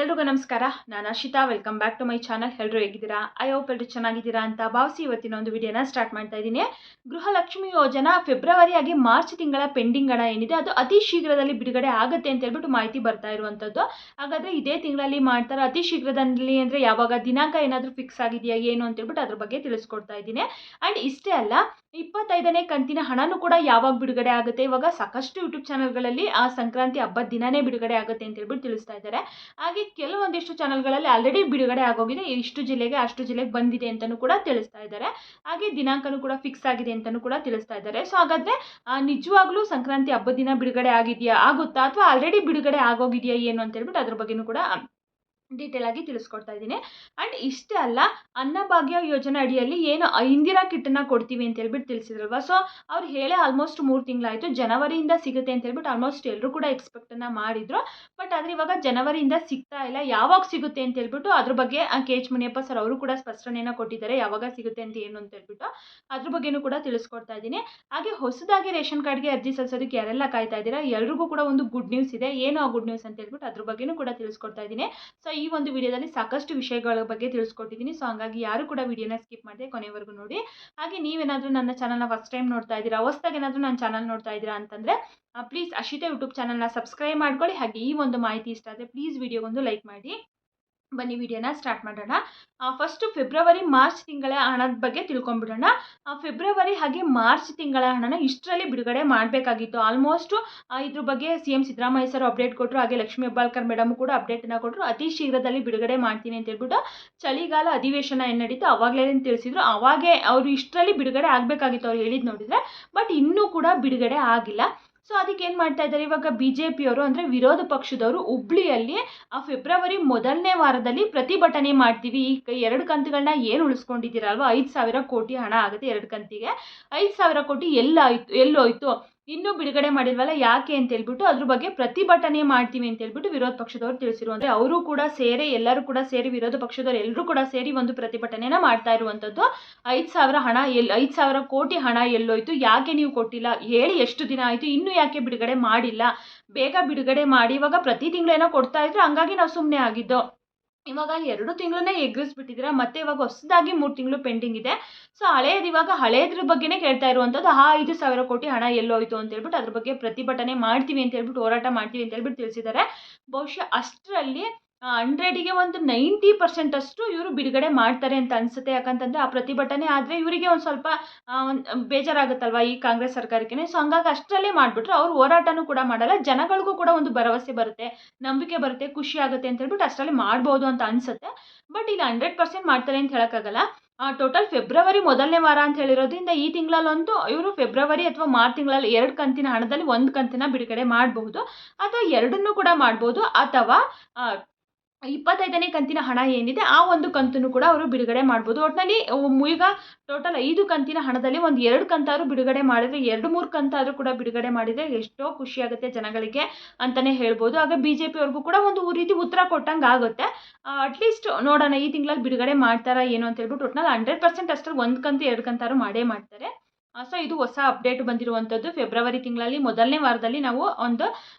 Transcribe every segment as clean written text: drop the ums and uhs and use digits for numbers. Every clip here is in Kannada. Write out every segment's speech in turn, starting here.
ಎಲ್ರಿಗೂ ನಮಸ್ಕಾರ. ನಾನು Arshita. Welcome back to my channel. ಎಲ್ಲರೂ ಹೇಗಿದ್ದೀರಾ? ಐ ಹೋಪ್ ಎಲ್ಲರೂ ಚೆನ್ನಾಗಿದ್ದೀರಾ ಅಂತ ಭಾವಿಸಿ ಇವತ್ತಿನ ಒಂದು ವಿಡಿಯೋನ ಸ್ಟಾರ್ಟ್ ಮಾಡ್ತಾ ಇದ್ದೀನಿ. ಗೃಹಲಕ್ಷ್ಮಿ ಯೋಜನಾ ಫೆಬ್ರವರಿ ಆಗಿ ಮಾರ್ಚ್ ತಿಂಗಳ ಪೆಂಡಿಂಗ್ ಹಣ ಏನಿದೆ ಅದು ಅತಿ ಶೀಘ್ರದಲ್ಲಿ ಬಿಡುಗಡೆ ಆಗುತ್ತೆ ಅಂತ ಹೇಳ್ಬಿಟ್ಟು ಮಾಹಿತಿ ಬರ್ತಾ ಇರುವಂಥದ್ದು. ಹಾಗಾದರೆ ಇದೇ ತಿಂಗಳಲ್ಲಿ ಮಾಡ್ತಾರೆ. ಅತಿ ಶೀಘ್ರದಲ್ಲಿ ಅಂದರೆ ಯಾವಾಗ, ದಿನಾಂಕ ಏನಾದರೂ ಫಿಕ್ಸ್ ಆಗಿದೆಯಾ ಏನು ಅಂತ ಹೇಳ್ಬಿಟ್ಟು ಅದ್ರ ಬಗ್ಗೆ ತಿಳಿಸ್ಕೊಡ್ತಾ ಇದ್ದೀನಿ. ಆ್ಯಂಡ್ ಇಷ್ಟೇ ಅಲ್ಲ, 25ನೇ ಕಂತಿನ ಹಣನೂ ಕೂಡ ಯಾವಾಗ ಬಿಡುಗಡೆ ಆಗುತ್ತೆ, ಇವಾಗ ಸಾಕಷ್ಟು ಯೂಟ್ಯೂಬ್ ಚಾನಲ್ಗಳಲ್ಲಿ ಆ ಸಂಕ್ರಾಂತಿ ಹಬ್ಬದ ದಿನನೇ ಬಿಡುಗಡೆ ಆಗುತ್ತೆ ಅಂತ ಹೇಳ್ಬಿಟ್ಟು ತಿಳಿಸ್ತಾ ಇದ್ದಾರೆ. ಹಾಗೆ ಕೆಲವೊಂದಿಷ್ಟು ಚಾನಲ್ಗಳಲ್ಲಿ ಆಲ್ರೆಡಿ ಬಿಡುಗಡೆ ಆಗೋಗಿದೆ, ಇಷ್ಟು ಜಿಲ್ಲೆಗೆ ಅಷ್ಟು ಜಿಲ್ಲೆಗೆ ಬಂದಿದೆ ಅಂತಲೂ ಕೂಡ ತಿಳಿಸ್ತಾ ಇದ್ದಾರೆ. ಹಾಗೆ ದಿನಾಂಕನೂ ಕೂಡ ಫಿಕ್ಸ್ ಆಗಿದೆ ಅಂತಲೂ ಕೂಡ ತಿಳಿಸ್ತಾ ಇದ್ದಾರೆ. ಸೊ ಹಾಗಾದರೆ ನಿಜವಾಗ್ಲೂ ಸಂಕ್ರಾಂತಿ ಹಬ್ಬದ ದಿನ ಬಿಡುಗಡೆ ಆಗುತ್ತಾ ಅಥವಾ ಆಲ್ರೆಡಿ ಬಿಡುಗಡೆ ಆಗೋಗಿದೆಯಾ ಏನು ಅಂತ ಹೇಳ್ಬಿಟ್ಟು ಅದ್ರ ಬಗ್ಗೆನೂ ಕೂಡ ಡೀಟೇಲ್ ಆಗಿ ತಿಳಿಸ್ಕೊಡ್ತಾ ಇದ್ದೀನಿ. ಆ್ಯಂಡ್ ಇಷ್ಟೇ ಅಲ್ಲ, ಅನ್ನಭಾಗ್ಯ ಯೋಜನೆ ಅಡಿಯಲ್ಲಿ ಏನು ಇಂದಿರಾ ಕಿಟ್ಟನ್ನು ಕೊಡ್ತೀವಿ ಅಂತ ಹೇಳ್ಬಿಟ್ಟು ತಿಳಿಸಿದ್ರಲ್ವ. ಸೊ ಅವ್ರು ಹೇಳೇ ಆಲ್ಮೋಸ್ಟ್ 3 ತಿಂಗಳಾಯಿತು. ಜನವರಿಯಿಂದ ಸಿಗುತ್ತೆ ಅಂತ ಹೇಳ್ಬಿಟ್ಟು ಆಲ್ಮೋಸ್ಟ್ ಎಲ್ಲರೂ ಕೂಡ ಎಕ್ಸ್ಪೆಕ್ಟನ್ನು ಮಾಡಿದ್ರು. ಬಟ್ ಆದರೆ ಇವಾಗ ಜನವರಿಯಿಂದ ಸಿಗ್ತಾ ಇಲ್ಲ. ಯಾವಾಗ ಸಿಗುತ್ತೆ ಅಂತ ಹೇಳ್ಬಿಟ್ಟು ಅದ್ರ ಬಗ್ಗೆ ಕೆ ಎಚ್ ಮುನಿಯಪ್ಪ ಸರ್ ಅವರು ಕೂಡ ಸ್ಪಷ್ಟನೆಯನ್ನು ಕೊಟ್ಟಿದ್ದಾರೆ, ಯಾವಾಗ ಸಿಗುತ್ತೆ ಅಂತ ಏನು ಅಂತ ಹೇಳ್ಬಿಟ್ಟು ಅದ್ರ ಬಗ್ಗೆನೂ ಕೂಡ ತಿಳಿಸ್ಕೊಡ್ತಾ ಇದ್ದೀನಿ. ಹಾಗೆ ಹೊಸದಾಗಿ ರೇಷನ್ ಕಾರ್ಡ್ಗೆ ಅರ್ಜಿ ಸಲ್ಲಿಸೋದಕ್ಕೆ ಯಾರೆಲ್ಲ ಕಾಯ್ತಾ ಇದ್ದೀರಾ, ಎಲ್ರಿಗೂ ಕೂಡ ಒಂದು ಗುಡ್ ನ್ಯೂಸ್ ಇದೆ. ಏನು ಆ ಗುಡ್ ನ್ಯೂಸ್ ಅಂತ ಹೇಳ್ಬಿಟ್ಟು ಅದ್ರ ಬಗ್ಗೆನೂ ಕೂಡ ತಿಳಿಸ್ಕೊಡ್ತಾ ಇದ್ದೀನಿ. ಸೊ ಈ ಒಂದು ವಿಡಿಯೋದಲ್ಲಿ ಸಾಕಷ್ಟು ವಿಷಯಗಳ ಬಗ್ಗೆ ತಿಳಿಸ್ಕೊಟ್ಟಿದ್ದೀನಿ. ಸೊ ಹಂಗಾಗಿ ಯಾರು ಕೂಡ ವಿಡಿಯೋನ ಸ್ಕಿಪ್ ಮಾಡದೆ ಕೊನೆವರೆಗೂ ನೋಡಿ. ಹಾಗೆ ನೀವೇನಾದರೂ ನನ್ನ ಚಾನಲ್ನ ಫಸ್ಟ್ ಟೈಮ್ ನೋಡ್ತಾ ಇದ್ದೀರಾ, ಹೊಸದಾಗಿ ಏನಾದರೂ ನನ್ನ ಚಾನಲ್ ನೋಡ್ತಾ ಇದ್ದೀರಾ ಅಂತಂದರೆ ಪ್ಲೀಸ್ ಅರ್ಷಿತಾ ಯೂಟ್ಯೂಬ್ ಚಾನಲ್ನ ಸಬ್ಸ್ಕ್ರೈಬ್ ಮಾಡ್ಕೊಳ್ಳಿ. ಹಾಗೆ ಈ ಒಂದು ಮಾಹಿತಿ ಇಷ್ಟ ಆದರೆ ಪ್ಲೀಸ್ ವಿಡಿಯೋಗೊಂದು ಲೈಕ್ ಮಾಡಿ. ಬನ್ನಿ ವಿಡಿಯೋನ ಸ್ಟಾರ್ಟ್ ಮಾಡೋಣ. ಫಸ್ಟು ಫೆಬ್ರವರಿ ಮಾರ್ಚ್ ತಿಂಗಳ ಹಣದ ಬಗ್ಗೆ ತಿಳ್ಕೊಂಬಿಡೋಣ. ಫೆಬ್ರವರಿ ಹಾಗೆ ಮಾರ್ಚ್ ತಿಂಗಳ ಹಣನ ಇಷ್ಟರಲ್ಲಿ ಬಿಡುಗಡೆ ಮಾಡಬೇಕಾಗಿತ್ತು. ಆಲ್ಮೋಸ್ಟು ಇದ್ರ ಬಗ್ಗೆ CM ಸಿದ್ದರಾಮಯ್ಯ ಸರ್ ಅಪ್ಡೇಟ್ ಕೊಟ್ಟರು. ಹಾಗೆ ಲಕ್ಷ್ಮೀ ಹೆಬ್ಬಾಳ್ಕರ್ ಮೇಡಮ್ ಕೂಡ ಅಪ್ಡೇಟನ್ನು ಕೊಟ್ಟರು. ಅತಿ ಶೀಘ್ರದಲ್ಲಿ ಬಿಡುಗಡೆ ಮಾಡ್ತೀನಿ ಅಂತ ಹೇಳ್ಬಿಟ್ಟು ಚಳಿಗಾಲ ಅಧಿವೇಶನ ಏನು ನಡೀತು ಅವಾಗಲೇ ತಿಳಿಸಿದ್ರು. ಅವಾಗೇ ಅವರು ಇಷ್ಟರಲ್ಲಿ ಬಿಡುಗಡೆ ಆಗಬೇಕಾಗಿತ್ತು ಅವ್ರು ಹೇಳಿದ್ದು ನೋಡಿದರೆ. ಬಟ್ ಇನ್ನೂ ಕೂಡ ಬಿಡುಗಡೆ ಆಗಿಲ್ಲ. ಸೊ ಅದಕ್ಕೆ ಏನು ಮಾಡ್ತಾ ಇದ್ದಾರೆ ಇವಾಗ BJP ಅವರು, ಅಂದರೆ ವಿರೋಧ ಪಕ್ಷದವರು, ಹುಬ್ಳಿಯಲ್ಲಿ ಫೆಬ್ರವರಿ ಮೊದಲನೇ ವಾರದಲ್ಲಿ ಪ್ರತಿಭಟನೆ ಮಾಡ್ತೀವಿ. ಈ 2 ಕಂತುಗಳನ್ನ ಏನು ಉಳಿಸ್ಕೊಂಡಿದ್ದೀರಲ್ವ, 5,000 ಕೋಟಿ ಹಣ ಆಗುತ್ತೆ 2 ಕಂತಿಗೆ. 5,000 ಕೋಟಿ ಎಲ್ಲೋಯ್ತು, ಇನ್ನೂ ಬಿಡುಗಡೆ ಮಾಡಿಲ್ವಲ್ಲ ಯಾಕೆ ಅಂತ ಹೇಳ್ಬಿಟ್ಟು ಅದ್ರ ಬಗ್ಗೆ ಪ್ರತಿಭಟನೆ ಮಾಡ್ತೀವಿ ಅಂತ ಹೇಳ್ಬಿಟ್ಟು ವಿರೋಧ ಪಕ್ಷದವರು ತಿಳಿಸಿರು. ಅಂದರೆ ಅವರು ಕೂಡ ಸೇರಿ, ಎಲ್ಲರೂ ಕೂಡ ಸೇರಿ, ವಿರೋಧ ಪಕ್ಷದವರು ಎಲ್ಲರೂ ಕೂಡ ಸೇರಿ ಒಂದು ಪ್ರತಿಭಟನೆನ ಮಾಡ್ತಾ ಇರುವಂಥದ್ದು. 5,000 ಕೋಟಿ ಹಣ ಎಲ್ಲೋಯ್ತು, ಯಾಕೆ ನೀವು ಕೊಟ್ಟಿಲ್ಲ ಹೇಳಿ, ಎಷ್ಟು ದಿನ ಆಯಿತು, ಇನ್ನೂ ಯಾಕೆ ಬಿಡುಗಡೆ ಮಾಡಿಲ್ಲ, ಬೇಗ ಬಿಡುಗಡೆ ಮಾಡಿ. ಇವಾಗ ಪ್ರತಿ ತಿಂಗಳೇನೋ ಕೊಡ್ತಾ ಇದ್ರು, ಹಂಗಾಗಿ ನಾವು ಸುಮ್ಮನೆ ಆಗಿದ್ದು. ಇವಾಗ 2 ತಿಂಗಳನ್ನೇ ಎಗ್ರಿಸ್ಬಿಟ್ಟಿದ್ದೀರಾ, ಮತ್ತೆ ಇವಾಗ ಹೊಸದಾಗಿ 3 ತಿಂಗಳು ಪೆಂಡಿಂಗ್ ಇದೆ. ಸೊ ಹಳೇದ್ರ ಬಗ್ಗೆನೇ ಕೇಳ್ತಾ ಇರುವಂಥದ್ದು. 5,000 ಕೋಟಿ ಹಣ ಎಲ್ಲೋಯ್ತು ಅಂತ ಹೇಳ್ಬಿಟ್ಟು ಅದ್ರ ಬಗ್ಗೆ ಪ್ರತಿಭಟನೆ ಮಾಡ್ತೀವಿ ಅಂತ ಹೇಳ್ಬಿಟ್ಟು, ಹೋರಾಟ ಮಾಡ್ತೀವಿ ಅಂತ ಹೇಳ್ಬಿಟ್ಟು ತಿಳಿಸಿದ್ದಾರೆ. ಬಹುಶಃ ಅಷ್ಟರಲ್ಲಿ 100ಗೆ ಒಂದು 90% ಅಷ್ಟು ಇವರು ಬಿಡುಗಡೆ ಮಾಡ್ತಾರೆ ಅಂತ ಅನಿಸುತ್ತೆ. ಯಾಕಂತಂದರೆ ಆ ಪ್ರತಿಭಟನೆ ಆದರೆ ಇವರಿಗೆ ಒಂದು ಸ್ವಲ್ಪ ಬೇಜಾರಾಗುತ್ತಲ್ವ ಈ ಕಾಂಗ್ರೆಸ್ ಸರ್ಕಾರಕ್ಕೆ. ಸೊ ಹಂಗಾಗಿ ಅಷ್ಟರಲ್ಲೇ ಮಾಡಿಬಿಟ್ರೆ ಅವ್ರು ಹೋರಾಟನೂ ಕೂಡ ಮಾಡಲ್ಲ, ಜನಗಳಿಗೂ ಕೂಡ ಒಂದು ಭರವಸೆ ಬರುತ್ತೆ, ನಂಬಿಕೆ ಬರುತ್ತೆ, ಖುಷಿ ಆಗುತ್ತೆ ಅಂತ ಹೇಳ್ಬಿಟ್ಟು ಅಷ್ಟರಲ್ಲಿ ಮಾಡ್ಬೋದು ಅಂತ ಅನಿಸುತ್ತೆ. ಬಟ್ ಇಲ್ಲಿ 100% ಮಾಡ್ತಾರೆ ಅಂತ ಹೇಳೋಕ್ಕಾಗಲ್ಲ. ಟೋಟಲ್ ಫೆಬ್ರವರಿ ಮೊದಲನೇ ವಾರ ಅಂತ ಹೇಳಿರೋದ್ರಿಂದ ಈ ತಿಂಗಳಲ್ಲಂತೂ ಇವರು ಫೆಬ್ರವರಿ ಅಥವಾ ಮಾರ್ಚ್ ತಿಂಗಳಲ್ಲಿ 2 ಕಂತಿನ ಹಣದಲ್ಲಿ 1 ಕಂತಿನ ಬಿಡುಗಡೆ ಮಾಡಬಹುದು, ಅಥವಾ 2ನ್ನೂ ಕೂಡ ಮಾಡ್ಬೋದು, ಅಥವಾ 25ನೇ ಕಂತಿನ ಹಣ ಏನಿದೆ ಆ ಒಂದು ಕಂತನ್ನು ಕೂಡ ಅವರು ಬಿಡುಗಡೆ ಮಾಡ್ಬೋದು. ಒಟ್ಟಿನಲ್ಲಿ ಈಗ ಟೋಟಲ್ 5 ಕಂತಿನ ಹಣದಲ್ಲಿ ಒಂದು 2 ಕಂತಾದರೂ ಬಿಡುಗಡೆ ಮಾಡಿದರೆ, 2-3 ಕಂತಾದರೂ ಕೂಡ ಬಿಡುಗಡೆ ಮಾಡಿದರೆ ಎಷ್ಟೋ ಖುಷಿಯಾಗುತ್ತೆ ಜನಗಳಿಗೆ ಅಂತಲೇ ಹೇಳ್ಬೋದು. ಆಗ BJP ಅವ್ರಿಗೂ ಕೂಡ ಒಂದು ರೀತಿ ಉತ್ತರ ಕೊಟ್ಟಂಗೆ ಆಗುತ್ತೆ. ಅಟ್ಲೀಸ್ಟ್ ನೋಡೋಣ ಈ ತಿಂಗಳಲ್ಲಿ ಬಿಡುಗಡೆ ಮಾಡ್ತಾರಾ ಏನು ಅಂತ ಹೇಳ್ಬಿಟ್ಟು. ಒಟ್ಟಿನಲ್ಲಿ 100% ಅಷ್ಟರಲ್ಲಿ 1 ಕಂತು 2 ಕಂತಾದರೂ ಮಾಡೇ ಮಾಡ್ತಾರೆ. ಸೊ ಇದು ಹೊಸ ಅಪ್ಡೇಟ್ ಬಂದಿರುವಂಥದ್ದು. ಫೆಬ್ರವರಿ ತಿಂಗಳಲ್ಲಿ ಮೊದಲನೇ ವಾರದಲ್ಲಿ ನಾವು ಒಂದು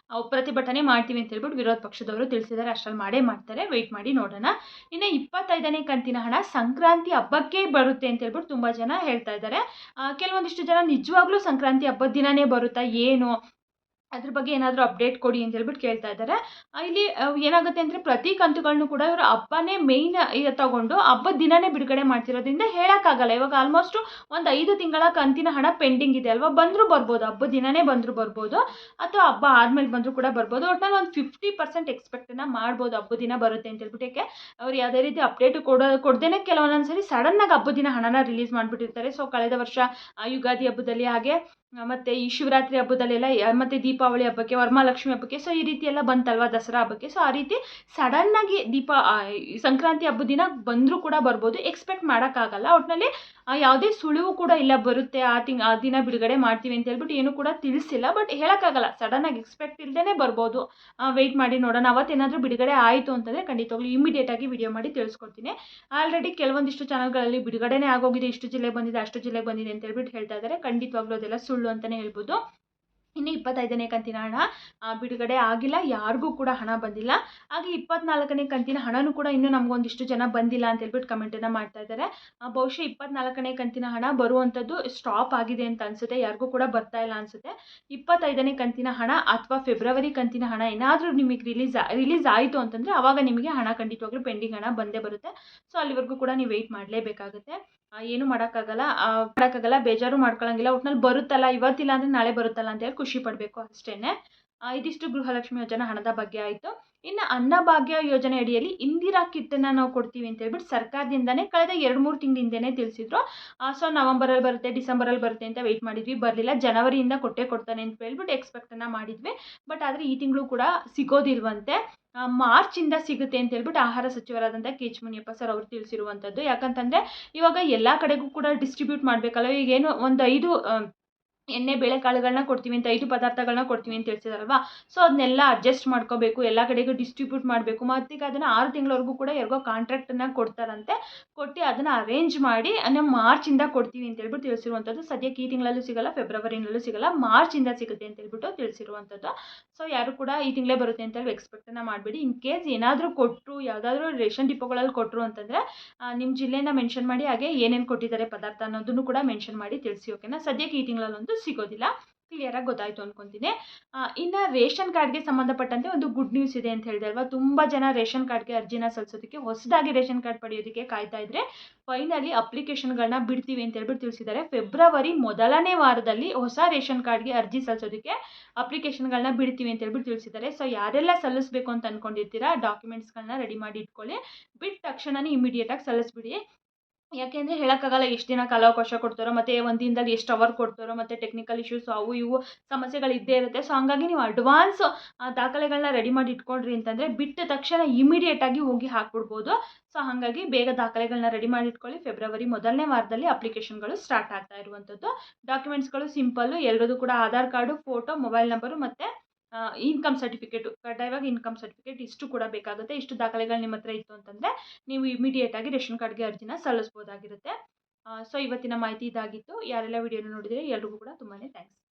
ಪ್ರತಿಭಟನೆ ಮಾಡ್ತೀವಿ ಅಂತ ಹೇಳ್ಬಿಟ್ಟು ವಿರೋಧ ಪಕ್ಷದವರು ತಿಳಿಸಿದ್ದಾರೆ. ಅಷ್ಟರಲ್ಲಿ ಮಾಡೇ ಮಾಡ್ತಾರೆ, ವೆಯ್ಟ್ ಮಾಡಿ ನೋಡೋಣ. ಇನ್ನು 25ನೇ ಕಂತಿನ ಹಣ ಸಂಕ್ರಾಂತಿ ಹಬ್ಬಕ್ಕೆ ಬರುತ್ತೆ ಅಂತ ಹೇಳ್ಬಿಟ್ಟು ತುಂಬ ಜನ ಹೇಳ್ತಾ ಇದ್ದಾರೆ. ಕೆಲವೊಂದಿಷ್ಟು ಜನ ನಿಜವಾಗ್ಲೂ ಸಂಕ್ರಾಂತಿ ಹಬ್ಬದ ದಿನವೇ ಬರುತ್ತಾ ಏನು, ಅದ್ರ ಬಗ್ಗೆ ಏನಾದರೂ ಅಪ್ಡೇಟ್ ಕೊಡಿ ಅಂತ ಹೇಳ್ಬಿಟ್ಟು ಕೇಳ್ತಾ ಇದ್ದಾರೆ. ಇಲ್ಲಿ ಏನಾಗುತ್ತೆ ಅಂದರೆ ಪ್ರತಿ ಕಂತುಗಳನ್ನು ಕೂಡ ಇವರು ಹಬ್ಬನೇ ಮೇಯ್ನ್ ತಗೊಂಡು ಹಬ್ಬದ ದಿನವೇ ಬಿಡುಗಡೆ ಮಾಡ್ತಿರೋದ್ರಿಂದ ಹೇಳೋಕ್ಕಾಗಲ್ಲ. ಇವಾಗ ಆಲ್ಮೋಸ್ಟು ಒಂದು 5 ತಿಂಗಳ ಕಂತಿನ ಹಣ ಪೆಂಡಿಂಗ್ ಇದೆ ಅಲ್ವಾ, ಬಂದರೂ ಬರ್ಬೋದು, ಹಬ್ಬದ ದಿನವೇ ಬಂದರೂ ಬರ್ಬೋದು, ಅಥವಾ ಹಬ್ಬ ಆದಮೇಲೆ ಬಂದರೂ ಕೂಡ ಬರ್ಬೋದು. ಒಟ್ಟಿನಲ್ಲಿ ಒಂದು 50% ಎಕ್ಸ್ಪೆಕ್ಟನ್ನು ಮಾಡ್ಬೋದು ಹಬ್ಬದ ದಿನ ಬರುತ್ತೆ ಅಂತ ಹೇಳ್ಬಿಟ್ಟು. ಯಾಕೆ ಅವ್ರು ಯಾವುದೇ ರೀತಿ ಅಪ್ಡೇಟು ಕೊಡ್ದೇನೆ ಕೆಲವೊಂದೊಂದು ಸರಿ ಸಡನ್ನಾಗಿ ಹಬ್ಬದ ದಿನ ಹಣನ ರಿಲೀಸ್ ಮಾಡಿಬಿಟ್ಟಿರ್ತಾರೆ. ಸೊ ಕಳೆದ ವರ್ಷ ಯುಗಾದಿ ಹಬ್ಬದಲ್ಲಿ, ಹಾಗೆ ಮತ್ತು ಈ ಶಿವರಾತ್ರಿ ಹಬ್ಬದಲ್ಲೆಲ್ಲ, ಮತ್ತು ದೀಪಾವಳಿ ಹಬ್ಬಕ್ಕೆ, ವರಮಹಾಲಕ್ಷ್ಮಿ ಹಬ್ಬಕ್ಕೆ, ಸೊ ಈ ರೀತಿ ಎಲ್ಲ ಬಂತಲ್ವ, ದಸರಾ ಹಬ್ಬಕ್ಕೆ. ಸೊ ಆ ರೀತಿ ಸಡನ್ನಾಗಿ ಸಂಕ್ರಾಂತಿ ಹಬ್ಬದ ದಿನ ಬಂದರೂ ಕೂಡ ಬರ್ಬೋದು, ಎಕ್ಸ್ಪೆಕ್ಟ್ ಮಾಡೋಕ್ಕಾಗಲ್ಲ. ಒಟ್ಟಿನಲ್ಲಿ ಯಾವುದೇ ಸುಳಿವು ಕೂಡ ಇಲ್ಲ ಬರುತ್ತೆ ಆ ದಿನ ಬಿಡುಗಡೆ ಮಾಡ್ತೀವಿ ಅಂತ ಹೇಳ್ಬಿಟ್ಟು ಏನೂ ಕೂಡ ತಿಳಿಸಿಲ್ಲ. ಬಟ್ ಹೇಳೋಕ್ಕಾಗಲ್ಲ, ಸಡನ್ನಾಗಿ ಎಕ್ಸ್ಪೆಕ್ಟ್ ಇಲ್ಲದೇ ಬರ್ಬೋದು. ವೆಯ್ಟ್ ಮಾಡಿ ನೋಡೋಣ. ಅವತ್ತೇನಾದರೂ ಬಿಡುಗಡೆ ಆಯಿತು ಅಂತಂದರೆ ಖಂಡಿತವಾಗ್ಲೂ ಇಮಿಡಿಯೇಟಾಗಿ ವಿಡಿಯೋ ಮಾಡಿ ತಿಳಿಸ್ಕೊಡ್ತೀನಿ. ಆಲ್ರೆಡಿ ಕೆಲವೊಂದಿಷ್ಟು ಚಾನಲ್ಗಳಲ್ಲಿ ಬಿಡುಗಡೆನೇ ಆಗೋಗಿದೆ, ಇಷ್ಟು ಜಿಲ್ಲೆಗೆ ಬಂದಿದೆ, ಅಷ್ಟು ಜಿಲ್ಲೆಗೆ ಬಂದಿದೆ ಅಂತ ಹೇಳ್ಬಿಟ್ಟು ಹೇಳ್ತಾ ಇದ್ದಾರೆ. ಖಂಡಿತವಾಗ್ಲೂ ಅದೆಲ್ಲ ಸುಳ್ಳು ಅಂತಲೇ ಹೇಳ್ಬೋದು. ಇನ್ನು 25ನೇ ಕಂತಿನ ಹಣ ಬಿಡುಗಡೆ ಆಗಿಲ್ಲ, ಯಾರಿಗೂ ಕೂಡ ಹಣ ಬಂದಿಲ್ಲ. ಹಾಗೆ 24ನೇ ಕಂತಿನ ಹಣನೂ ಕೂಡ ಇನ್ನೂ ನಮಗೊಂದಿಷ್ಟು ಜನ ಬಂದಿಲ್ಲ ಅಂತ ಹೇಳ್ಬಿಟ್ಟು ಕಮೆಂಟನ್ನು ಮಾಡ್ತಾ ಇದ್ದಾರೆ. ಬಹುಶಃ 24ನೇ ಕಂತಿನ ಹಣ ಬರುವಂಥದ್ದು ಸ್ಟಾಪ್ ಆಗಿದೆ ಅಂತ ಅನಿಸುತ್ತೆ, ಯಾರಿಗೂ ಕೂಡ ಬರ್ತಾ ಇಲ್ಲ ಅನಿಸುತ್ತೆ. 25ನೇ ಕಂತಿನ ಹಣ ಅಥವಾ ಫೆಬ್ರವರಿ ಕಂತಿನ ಹಣ ಏನಾದರೂ ನಿಮಗೆ ರಿಲೀಸ್ ಆಯಿತು ಅಂತಂದರೆ ಆವಾಗ ನಿಮಗೆ ಹಣ ಖಂಡಿತವಾಗ್ಲೂ ಪೆಂಡಿಂಗ್ ಹಣ ಬಂದೇ ಬರುತ್ತೆ. ಸೊ ಅಲ್ಲಿವರೆಗೂ ಕೂಡ ನೀವು ವೆಯ್ಟ್ ಮಾಡಲೇಬೇಕಾಗುತ್ತೆ. ಏನು ಮಾಡೋಕ್ಕಾಗಲ್ಲ, ಬೇಜಾರು ಮಾಡ್ಕೊಳ್ಳೋಂಗಿಲ್ಲ. ಒಟ್ನಲ್ಲಿ ಬರುತ್ತಲ್ಲ, ಇವತ್ತಿಲ್ಲ ಅಂದರೆ ನಾಳೆ ಬರುತ್ತಲ್ಲ ಅಂತೇಳಿ ಖುಷಿ ಪಡಬೇಕು ಅಷ್ಟೇ. ಇದಿಷ್ಟು ಗೃಹಲಕ್ಷ್ಮಿ ಯೋಜನಾ ಹಣದ ಬಗ್ಗೆ ಆಯಿತು. ಇನ್ನು ಅನ್ನಭಾಗ್ಯ ಯೋಜನೆ ಅಡಿಯಲ್ಲಿ ಇಂದಿರಾ ಕಿಟ್ಟನ್ನು ನಾವು ಕೊಡ್ತೀವಿ ಅಂತ ಹೇಳ್ಬಿಟ್ಟು ಸರ್ಕಾರದಿಂದನೇ ಕಳೆದ 2-3 ತಿಂಗಳ ಹಿಂದೆನೇ ತಿಳಿಸಿದ್ರು. ಸೊ ನವಂಬರಲ್ಲಿ ಬರುತ್ತೆ, ಡಿಸೆಂಬರಲ್ಲಿ ಬರುತ್ತೆ ಅಂತ ವೆಯ್ಟ್ ಮಾಡಿದ್ವಿ, ಬರಲಿಲ್ಲ. ಜನವರಿಯಿಂದ ಕೊಡ್ತಾನೆ ಅಂತ ಹೇಳ್ಬಿಟ್ಟು ಎಕ್ಸ್ಪೆಕ್ಟನ್ನು ಮಾಡಿದ್ವಿ. ಬಟ್ ಆದರೆ ಈ ತಿಂಗಳು ಕೂಡ ಸಿಗೋದಿಲ್ವಂತೆ. ಮಾರ್ಚಿಂದ ಸಿಗುತ್ತೆ ಅಂತ ಹೇಳ್ಬಿಟ್ಟು ಆಹಾರ ಸಚಿವರಾದಂಥ ಕೆ ಎಚ್ ಮುನಿಯಪ್ಪ ಸರ್ ಅವರು ತಿಳಿಸಿರುವಂಥದ್ದು. ಯಾಕಂತಂದರೆ ಇವಾಗ ಎಲ್ಲ ಕಡೆಗೂ ಕೂಡ ಡಿಸ್ಟ್ರಿಬ್ಯೂಟ್ ಮಾಡಬೇಕಲ್ಲ. ಈಗೇನು ಒಂದು 5 ಎಣ್ಣೆ ಬೇಳೆಕಾಳುಗಳನ್ನ ಕೊಡ್ತೀವಿ ಅಂತ 5 ಪದಾರ್ಥಗಳನ್ನ ಕೊಡ್ತೀವಿ ಅಂತ ಹೇಳ್ತಿದಾರಲ್ವಾ. ಸೊ ಅದನ್ನೆಲ್ಲ ಅಡ್ಜಸ್ಟ್ ಮಾಡ್ಕೋಬೇಕು, ಎಲ್ಲ ಕಡೆಗೂ ಡಿಸ್ಟ್ರಿಬ್ಯೂಟ್ ಮಾಡಬೇಕು. ಮತ್ತು ಈಗ ಅದನ್ನು 6 ತಿಂಗಳವರೆಗೂ ಕೂಡ ಯಾರಿಗೋ ಕಾಂಟ್ರಾಕ್ಟನ್ನು ಕೊಡ್ತಾರಂತೆ. ಕೊಟ್ಟು ಅದನ್ನು ಅರೇಂಜ್ ಮಾಡಿ ನಾವು ಮಾರ್ಚಿಂದ ಕೊಡ್ತೀವಿ ಅಂತ ಹೇಳ್ಬಿಟ್ಟು ತಿಳಿಸಿರುವಂಥದ್ದು. ಸದ್ಯಕ್ಕೆ ಈ ತಿಂಗಳಲ್ಲೂ ಸಿಗಲ್ಲ, ಫೆಬ್ರವರಿನಲ್ಲೂ ಸಿಗಲ್ಲ, ಮಾರ್ಚಿಂದ ಸಿಗುತ್ತೆ ಅಂತ ಹೇಳ್ಬಿಟ್ಟು ತಿಳಿಸಿರುವಂಥದ್ದು. ಸೊ ಯಾರು ಕೂಡ ಈ ತಿಂಗಳೇ ಬರುತ್ತೆ ಅಂತ ಹೇಳಿ ಎಕ್ಸ್ಪೆಕ್ಟನ್ನು ಮಾಡಬೇಡಿ. ಇನ್ ಕೇಸ್ ಏನಾದರೂ ಕೊಟ್ಟರು, ಯಾವುದಾದ್ರೂ ರೇಷನ್ ಡಿಪೋಗಳಲ್ಲಿ ಕೊಟ್ಟರು ಅಂತಂದರೆ ನಿಮ್ಮ ಜಿಲ್ಲೆಯಿಂದ ಮೆನ್ಷನ್ ಮಾಡಿ, ಹಾಗೆ ಏನೇನು ಕೊಟ್ಟಿದ್ದಾರೆ ಪದಾರ್ಥ ಅನ್ನೋದನ್ನು ಕೂಡ ಮೆನ್ಷನ್ ಮಾಡಿ ತಿಳಿಸಿ, ಓಕೆನಾ. ಸದ್ಯಕ್ಕೆ ಈ ತಿಂಗಳಲ್ಲಂತೂ ಸಿಗೋದಿಲ್ಲ. ಕ್ಲಿಯರಾಗಿ ಗೊತ್ತಾಯಿತು ಅಂದ್ಕೊತೀನಿ. ಇನ್ನು ರೇಷನ್ ಕಾರ್ಡ್ಗೆ ಸಂಬಂಧಪಟ್ಟಂತೆ ಒಂದು ಗುಡ್ ನ್ಯೂಸ್ ಇದೆ ಅಂತ ಹೇಳಿದೆ ಅಲ್ವಾ. ತುಂಬ ಜನ ರೇಷನ್ ಕಾರ್ಡ್ಗೆ ಅರ್ಜಿನ ಸಲ್ಲಿಸೋದಕ್ಕೆ, ಹೊಸದಾಗಿ ರೇಷನ್ ಕಾರ್ಡ್ ಪಡೆಯೋದಕ್ಕೆ ಕಾಯ್ತಾ ಇದ್ರೆ ಫೈನಲಿ ಅಪ್ಲಿಕೇಶನ್ಗಳನ್ನ ಬಿಡ್ತೀವಿ ಅಂತ ಹೇಳ್ಬಿಟ್ಟು ತಿಳಿಸಿದ್ದಾರೆ. ಫೆಬ್ರವರಿ ಮೊದಲನೇ ವಾರದಲ್ಲಿ ಹೊಸ ರೇಷನ್ ಕಾರ್ಡ್ಗೆ ಅರ್ಜಿ ಸಲ್ಲಿಸೋದಕ್ಕೆ ಅಪ್ಲಿಕೇಶನ್ಗಳನ್ನ ಬಿಡ್ತೀವಿ ಅಂತ ಹೇಳ್ಬಿಟ್ಟು ತಿಳಿಸಿದ್ದಾರೆ. ಸೊ ಯಾರೆಲ್ಲ ಸಲ್ಲಿಸಬೇಕು ಅಂತ ಅಂದ್ಕೊಂಡಿರ್ತೀರಾ, ಡಾಕ್ಯುಮೆಂಟ್ಸ್ಗಳನ್ನ ರೆಡಿ ಮಾಡಿ ಇಟ್ಕೊಳ್ಳಿ. ಬಿಟ್ಟ ತಕ್ಷಣನೇ ಇಮಿಡಿಯೇಟಾಗಿ ಸಲ್ಲಿಸ್ಬಿಡಿ. ಯಾಕೆಂದರೆ ಹೇಳೋಕ್ಕಾಗಲ್ಲ ಎಷ್ಟು ದಿನ ಕಾಲಾವಕಾಶ ಕೊಡ್ತಾರೋ, ಮತ್ತು ಒಂದು ದಿನದಲ್ಲಿ ಎಷ್ಟು ಅವರ್ ಕೊಡ್ತಾರೋ, ಮತ್ತು ಟೆಕ್ನಿಕಲ್ ಇಶ್ಯೂಸ್ ಅವು ಇವು ಸಮಸ್ಯೆಗಳು ಇದ್ದೇ ಇರುತ್ತೆ. ಸೊ ಹಂಗಾಗಿ ನೀವು ಅಡ್ವಾನ್ಸ್ ದಾಖಲೆಗಳನ್ನ ರೆಡಿ ಮಾಡಿ ಇಟ್ಕೊಂಡ್ರಿ ಅಂತಂದರೆ ಬಿಟ್ಟ ತಕ್ಷಣ ಇಮಿಡಿಯೇಟಾಗಿ ಹೋಗಿ ಹಾಕ್ಬಿಡ್ಬೋದು. ಸೊ ಹಾಗಾಗಿ ಬೇಗ ದಾಖಲೆಗಳನ್ನ ರೆಡಿ ಮಾಡಿ ಇಟ್ಕೊಳ್ಳಿ. ಫೆಬ್ರವರಿ ಮೊದಲನೇ ವಾರದಲ್ಲಿ ಅಪ್ಲಿಕೇಶನ್ಗಳು ಸ್ಟಾರ್ಟ್ ಆಗ್ತಾ ಇರುವಂಥದ್ದು. ಡಾಕ್ಯುಮೆಂಟ್ಸ್ಗಳು ಸಿಂಪಲ್ಲು, ಎಲ್ಲರದು ಕೂಡ Aadhaar card, photo, mobile number ಮತ್ತು ಇನ್ಕಮ್ ಸರ್ಟಿಫಿಕೇಟು, ಕಡ್ಡಾಯವಾಗಿ ಇನ್ಕಮ್ ಸರ್ಟಿಫಿಕೇಟ್ ಇಷ್ಟು ಕೂಡ ಬೇಕಾಗುತ್ತೆ. ಇಷ್ಟು ದಾಖಲೆಗಳು ನಿಮ್ಮ ಹತ್ರ ಇತ್ತು ಅಂತಂದರೆ ನೀವು ಇಮಿಡಿಯೇಟಾಗಿ ರೇಷನ್ ಕಾರ್ಡ್ಗೆ ಅರ್ಜಿನ ಸಲ್ಲಿಸ್ಬೋದಾಗಿರುತ್ತೆ. ಸೊ ಇವತ್ತಿನ ಮಾಹಿತಿ ಇದಾಗಿತ್ತು. ಯಾರೆಲ್ಲ ವಿಡಿಯೋನ ನೋಡಿದರೆ ಎಲ್ರಿಗೂ ಕೂಡ ತುಂಬಾ ಥ್ಯಾಂಕ್ಸ್.